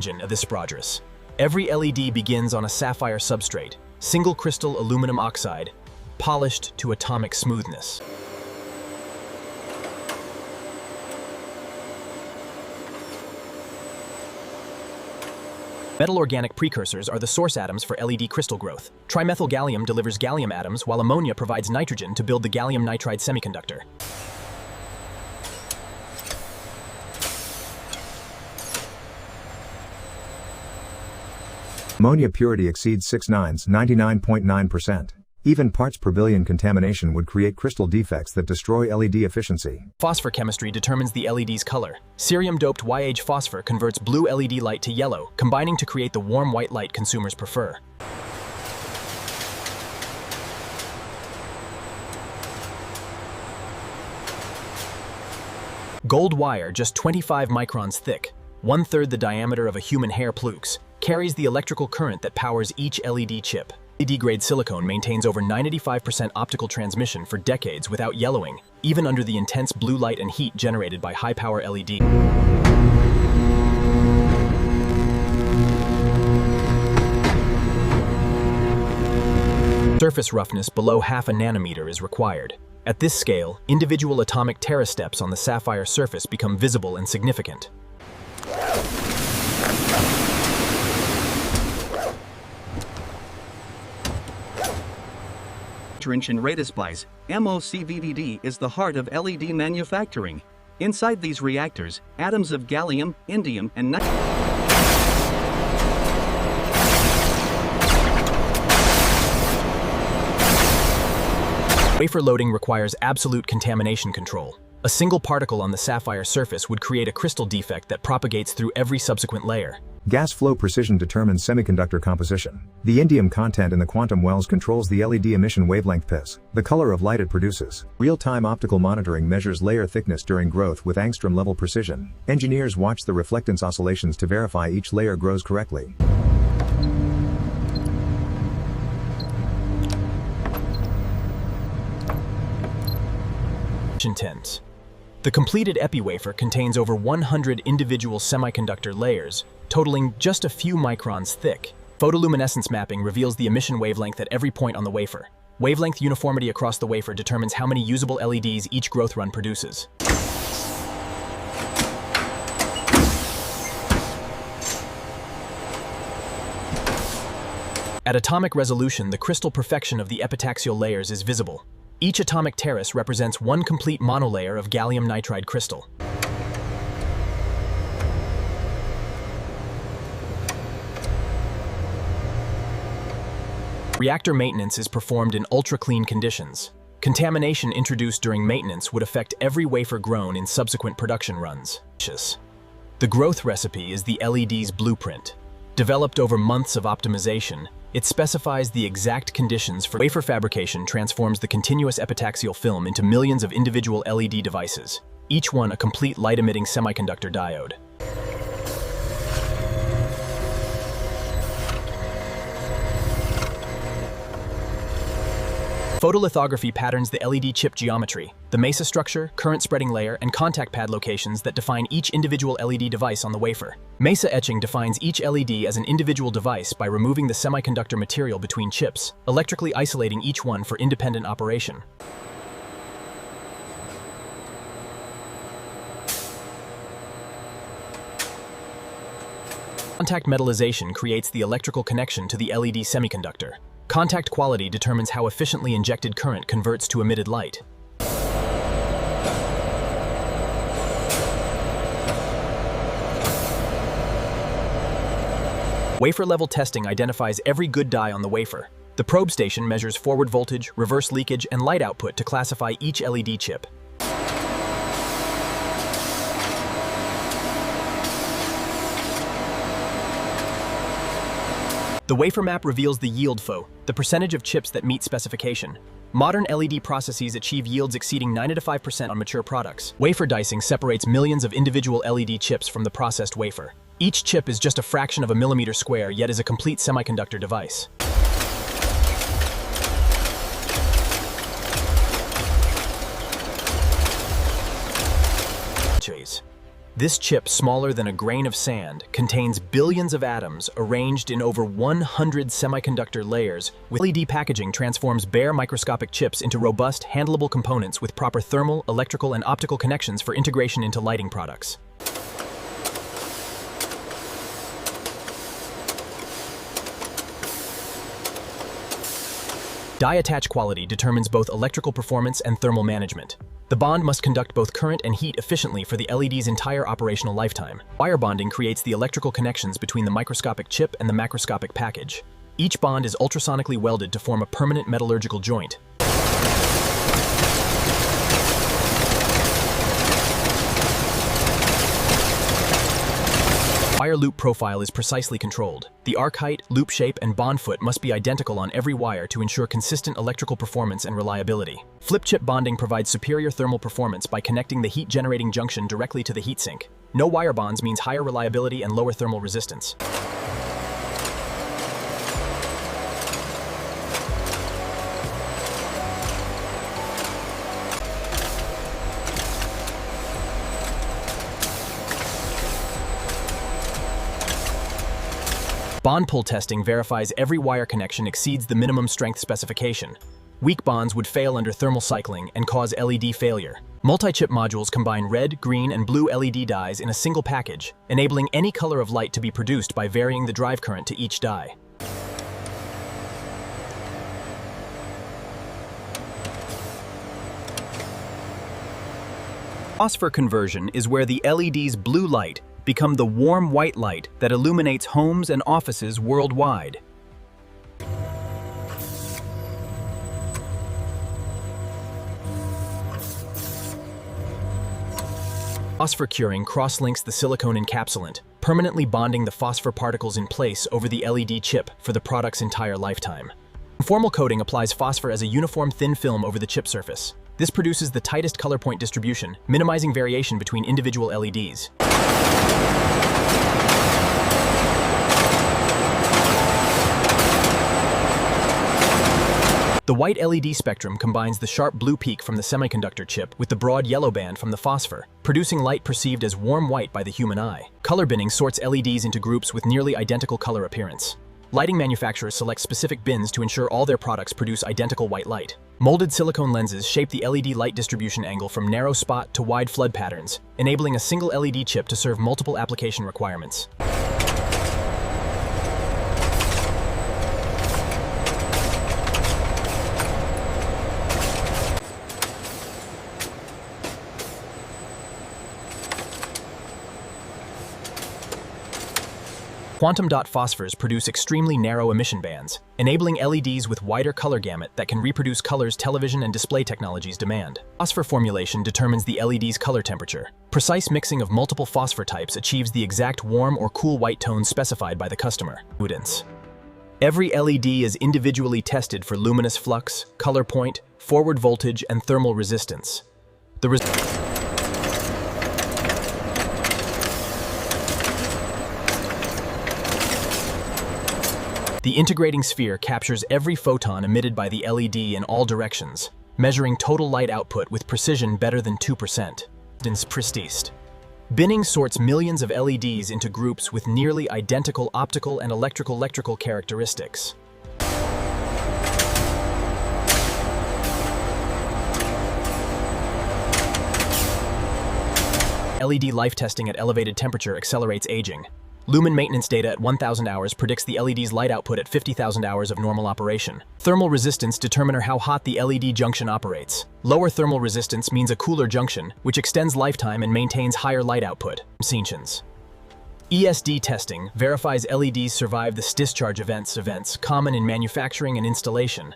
Of this progress. Every LED begins on a sapphire substrate, single crystal aluminum oxide, polished to atomic smoothness. Metal organic precursors are the source atoms for LED crystal growth. Trimethyl gallium delivers gallium atoms, while ammonia provides nitrogen to build the gallium nitride semiconductor. Ammonia purity exceeds 6 nines, 99.9%. Even parts per billion contamination would create crystal defects that destroy LED efficiency. Phosphor chemistry determines the LED's color. Cerium-doped YH phosphor converts blue LED light to yellow, combining to create the warm white light consumers prefer. Gold wire, just 25 microns thick, 1/3 the diameter of a human hair plux, carries the electrical current that powers each LED chip. LED-grade silicone maintains over 95% optical transmission for decades without yellowing, even under the intense blue light and heat generated by high-power LED. Surface roughness below half a nanometer is required. At this scale, individual atomic terasteps on the sapphire surface become visible and significant. Inch and ray displays, MOCVD is the heart of LED manufacturing. Inside these reactors, atoms of gallium, indium, and Wafer loading requires absolute contamination control. A single particle on the sapphire surface would create a crystal defect that propagates through every subsequent layer. Gas flow precision determines semiconductor composition. The indium content in the quantum wells controls the LED emission wavelength PIS, the color of light it produces. Real-time optical monitoring measures layer thickness during growth with angstrom-level precision. Engineers watch the reflectance oscillations to verify each layer grows correctly. Intense. The completed epi-wafer contains over 100 individual semiconductor layers, totaling just a few microns thick. Photoluminescence mapping reveals the emission wavelength at every point on the wafer. Wavelength uniformity across the wafer determines how many usable LEDs each growth run produces. At atomic resolution, the crystal perfection of the epitaxial layers is visible. Each atomic terrace represents one complete monolayer of gallium nitride crystal. Reactor maintenance is performed in ultra-clean conditions. Contamination introduced during maintenance would affect every wafer grown in subsequent production runs. The growth recipe is the LED's blueprint. Developed over months of optimization, it specifies the exact conditions for wafer fabrication, transforms the continuous epitaxial film into millions of individual LED devices, each one a complete light-emitting semiconductor diode. Photolithography patterns the LED chip geometry, the mesa structure, current spreading layer, and contact pad locations that define each individual LED device on the wafer. Mesa etching defines each LED as an individual device by removing the semiconductor material between chips, electrically isolating each one for independent operation. Contact metallization creates the electrical connection to the LED semiconductor. Contact quality determines how efficiently injected current converts to emitted light. Wafer-level testing identifies every good die on the wafer. The probe station measures forward voltage, reverse leakage, and light output to classify each LED chip. The wafer map reveals the yield FO, the percentage of chips that meet specification. Modern LED processes achieve yields exceeding 95% on mature products. Wafer dicing separates millions of individual LED chips from the processed wafer. Each chip is just a fraction of a millimeter square, yet is a complete semiconductor device. This chip, smaller than a grain of sand, contains billions of atoms arranged in over 100 semiconductor layers. With LED packaging transforms bare microscopic chips into robust, handleable components with proper thermal, electrical, and optical connections for integration into lighting products. Die attach quality determines both electrical performance and thermal management. The bond must conduct both current and heat efficiently for the LED's entire operational lifetime. Wire bonding creates the electrical connections between the microscopic chip and the macroscopic package. Each bond is ultrasonically welded to form a permanent metallurgical joint. Wire loop profile is precisely controlled. The arc height, loop shape, and bond foot must be identical on every wire to ensure consistent electrical performance and reliability. Flip chip bonding provides superior thermal performance by connecting the heat-generating junction directly to the heatsink. No wire bonds means higher reliability and lower thermal resistance. Bond pull testing verifies every wire connection exceeds the minimum strength specification. Weak bonds would fail under thermal cycling and cause LED failure. Multi-chip modules combine red, green, and blue LED dyes in a single package, enabling any color of light to be produced by varying the drive current to each dye. Phosphor conversion is where the LED's blue light become the warm white light that illuminates homes and offices worldwide. Phosphor curing cross-links the silicone encapsulant, permanently bonding the phosphor particles in place over the LED chip for the product's entire lifetime. Conformal coating applies phosphor as a uniform thin film over the chip surface. This produces the tightest color point distribution, minimizing variation between individual LEDs. The white LED spectrum combines the sharp blue peak from the semiconductor chip with the broad yellow band from the phosphor, producing light perceived as warm white by the human eye. Color binning sorts LEDs into groups with nearly identical color appearance. Lighting manufacturers select specific bins to ensure all their products produce identical white light. Molded silicone lenses shape the LED light distribution angle from narrow spot to wide flood patterns, enabling a single LED chip to serve multiple application requirements. Quantum dot phosphors produce extremely narrow emission bands, enabling LEDs with wider color gamut that can reproduce colors television and display technologies demand. Phosphor formulation determines the LED's color temperature. Precise mixing of multiple phosphor types achieves the exact warm or cool white tones specified by the customer. Every LED is individually tested for luminous flux, color point, forward voltage, and thermal resistance. The integrating sphere captures every photon emitted by the LED in all directions, measuring total light output with precision better than 2%. Binning sorts millions of LEDs into groups with nearly identical optical and electrical characteristics. LED life testing at elevated temperature accelerates aging. Lumen maintenance data at 1,000 hours predicts the LED's light output at 50,000 hours of normal operation. Thermal resistance determines how hot the LED junction operates. Lower thermal resistance means a cooler junction, which extends lifetime and maintains higher light output. ESD testing verifies LEDs survive the discharge events common in manufacturing and installation.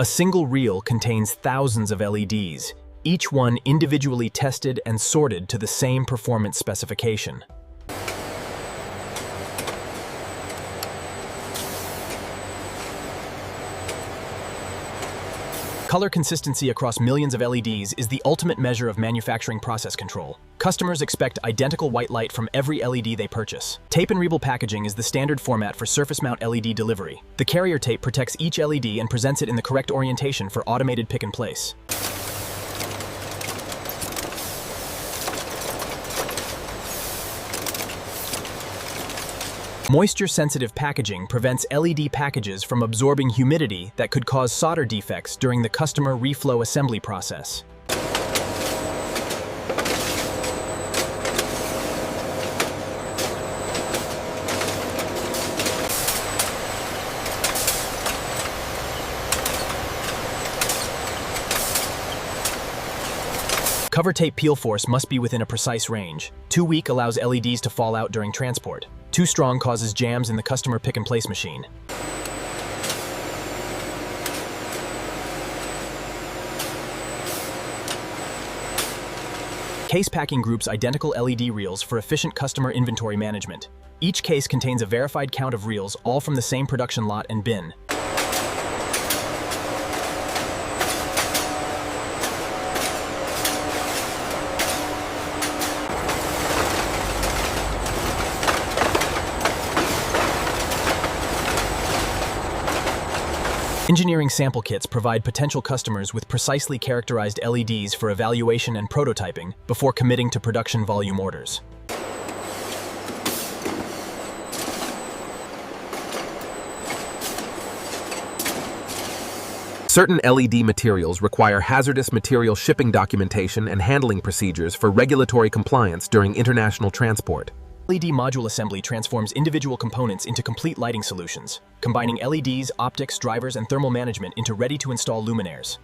A single reel contains thousands of LEDs, each one individually tested and sorted to the same performance specification. Color consistency across millions of LEDs is the ultimate measure of manufacturing process control. Customers expect identical white light from every LED they purchase. Tape and rebel packaging is the standard format for surface mount LED delivery. The carrier tape protects each LED and presents it in the correct orientation for automated pick and place. Moisture-sensitive packaging prevents LED packages from absorbing humidity that could cause solder defects during the customer reflow assembly process. Cover tape peel force must be within a precise range. Too weak allows LEDs to fall out during transport. Too strong causes jams in the customer pick-and-place machine. Case packing groups identical LED reels for efficient customer inventory management. Each case contains a verified count of reels, all from the same production lot and bin. Engineering sample kits provide potential customers with precisely characterized LEDs for evaluation and prototyping before committing to production volume orders. Certain LED materials require hazardous material shipping documentation and handling procedures for regulatory compliance during international transport. LED module assembly transforms individual components into complete lighting solutions, combining LEDs, optics, drivers, and thermal management into ready-to-install luminaires.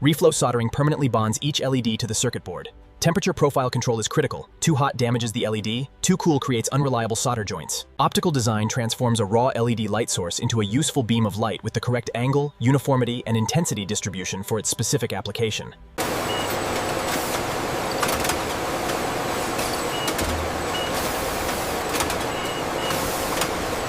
Reflow soldering permanently bonds each LED to the circuit board. Temperature profile control is critical. Too hot damages the LED, too cool creates unreliable solder joints. Optical design transforms a raw LED light source into a useful beam of light with the correct angle, uniformity, and intensity distribution for its specific application.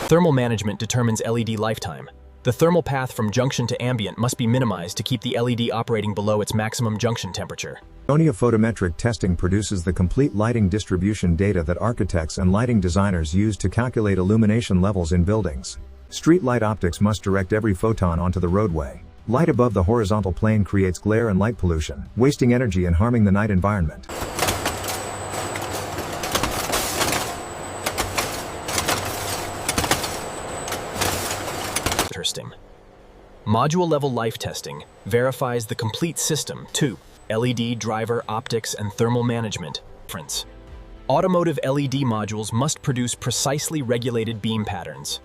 Thermal management determines LED lifetime. The thermal path from junction to ambient must be minimized to keep the LED operating below its maximum junction temperature. Photometric testing produces the complete lighting distribution data that architects and lighting designers use to calculate illumination levels in buildings. Street light optics must direct every photon onto the roadway. Light above the horizontal plane creates glare and light pollution, wasting energy and harming the night environment. Module-level life testing verifies the complete system too. LED, driver, optics, and thermal management. Automotive LED modules must produce precisely regulated beam patterns.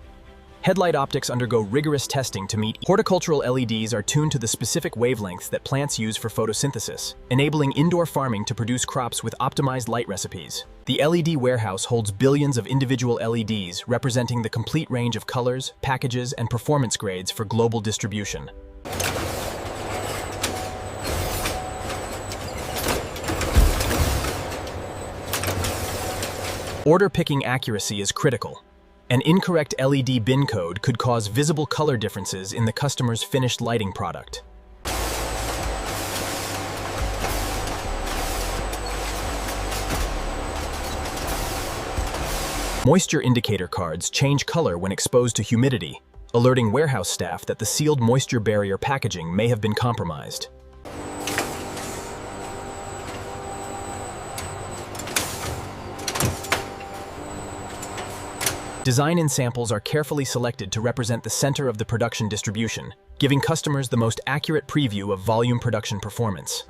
Headlight optics undergo rigorous testing to meet. Horticultural LEDs are tuned to the specific wavelengths that plants use for photosynthesis, enabling indoor farming to produce crops with optimized light recipes. The LED warehouse holds billions of individual LEDs representing the complete range of colors, packages, and performance grades for global distribution. Order picking accuracy is critical. An incorrect LED bin code could cause visible color differences in the customer's finished lighting product. Moisture indicator cards change color when exposed to humidity, alerting warehouse staff that the sealed moisture barrier packaging may have been compromised. Design-in samples are carefully selected to represent the center of the production distribution, giving customers the most accurate preview of volume production performance.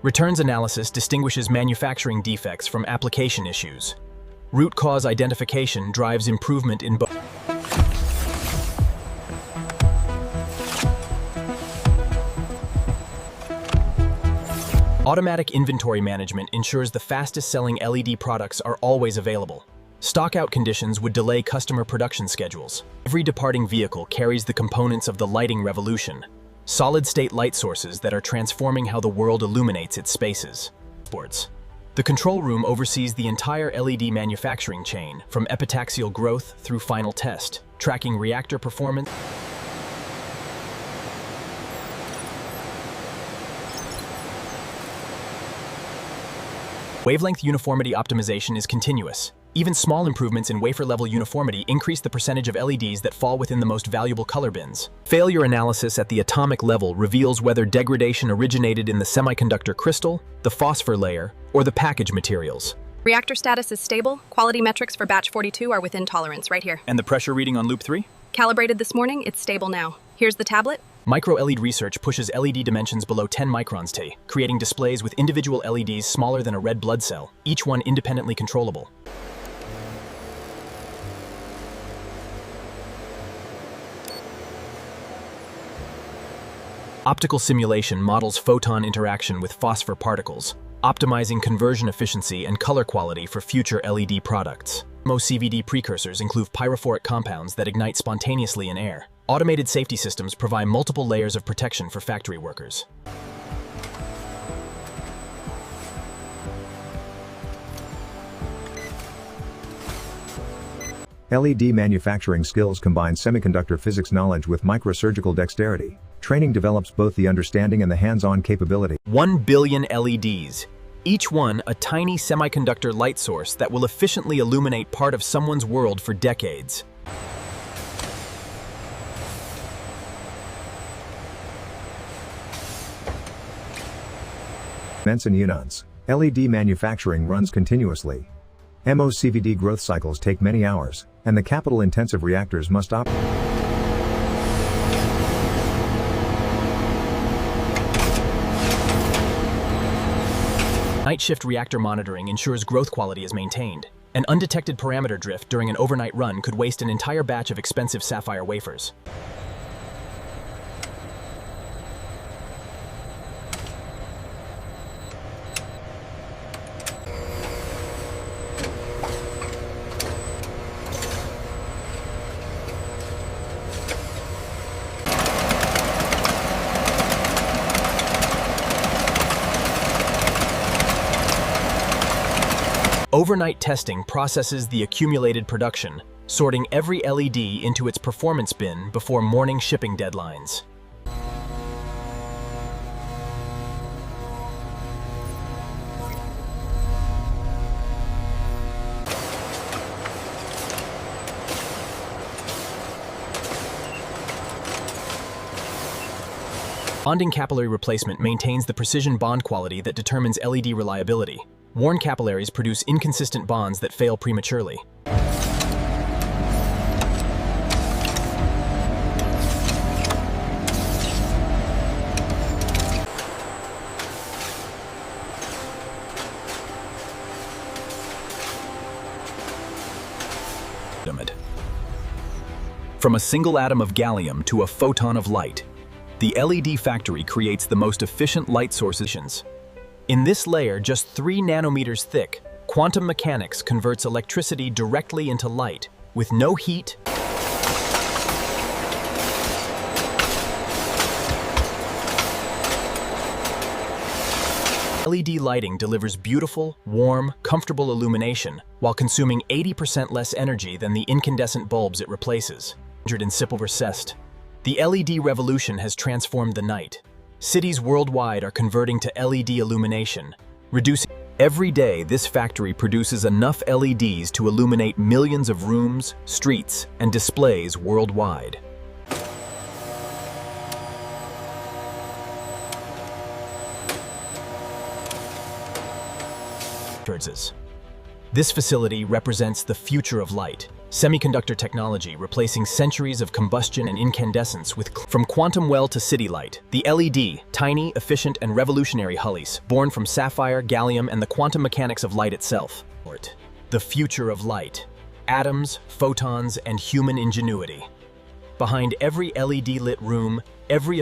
Returns analysis distinguishes manufacturing defects from application issues. Root cause identification drives improvement in both. Automatic inventory management ensures the fastest-selling LED products are always available. Stockout conditions would delay customer production schedules. Every departing vehicle carries the components of the lighting revolution. solid-state light sources that are transforming how the world illuminates its spaces. The control room oversees the entire LED manufacturing chain, from epitaxial growth through final test, tracking reactor performance. Wavelength uniformity optimization is continuous. Even small improvements in wafer-level uniformity increase the percentage of LEDs that fall within the most valuable color bins. Failure analysis at the atomic level reveals whether degradation originated in the semiconductor crystal, the phosphor layer, or the package materials. Reactor status is stable. Quality metrics for batch 42 are within tolerance right here. And the pressure reading on loop 3? Calibrated this morning, it's stable now. Here's the tablet. Micro-LED research pushes LED dimensions below 10 microns T, creating displays with individual LEDs smaller than a red blood cell, each one independently controllable. Optical simulation models photon interaction with phosphor particles, optimizing conversion efficiency and color quality for future LED products. MOCVD precursors include pyrophoric compounds that ignite spontaneously in air. Automated safety systems provide multiple layers of protection for factory workers. LED manufacturing skills combine semiconductor physics knowledge with microsurgical dexterity. Training develops both the understanding and the hands-on capability. 1 billion LEDs, each one a tiny semiconductor light source that will efficiently illuminate part of someone's world for decades. Immense and units. LED manufacturing runs continuously. MOCVD growth cycles take many hours, and the capital-intensive reactors must operate. Night shift reactor monitoring ensures growth quality is maintained. An undetected parameter drift during an overnight run could waste an entire batch of expensive Sapphire wafers. Overnight testing processes the accumulated production, sorting every LED into its performance bin before morning shipping deadlines. Bonding capillary replacement maintains the precision bond quality that determines LED reliability. Worn capillaries produce inconsistent bonds that fail prematurely. From a single atom of gallium to a photon of light, the LED factory creates the most efficient light sources. In this layer, just 3 nanometers thick, quantum mechanics converts electricity directly into light, with no heat. LED lighting delivers beautiful, warm, comfortable illumination while consuming 80% less energy than the incandescent bulbs it replaces. In Sapphire. The LED revolution has transformed the night. Cities worldwide are converting to LED illumination, reducing. Every day, this factory produces enough LEDs to illuminate millions of rooms, streets, and displays worldwide. This facility represents the future of light. Semiconductor technology replacing centuries of combustion and incandescence from quantum well to city light. The LED, tiny, efficient, and revolutionary hullies, born from sapphire, gallium, and the quantum mechanics of light itself. The future of light. Atoms, photons, and human ingenuity. Behind every LED-lit room, every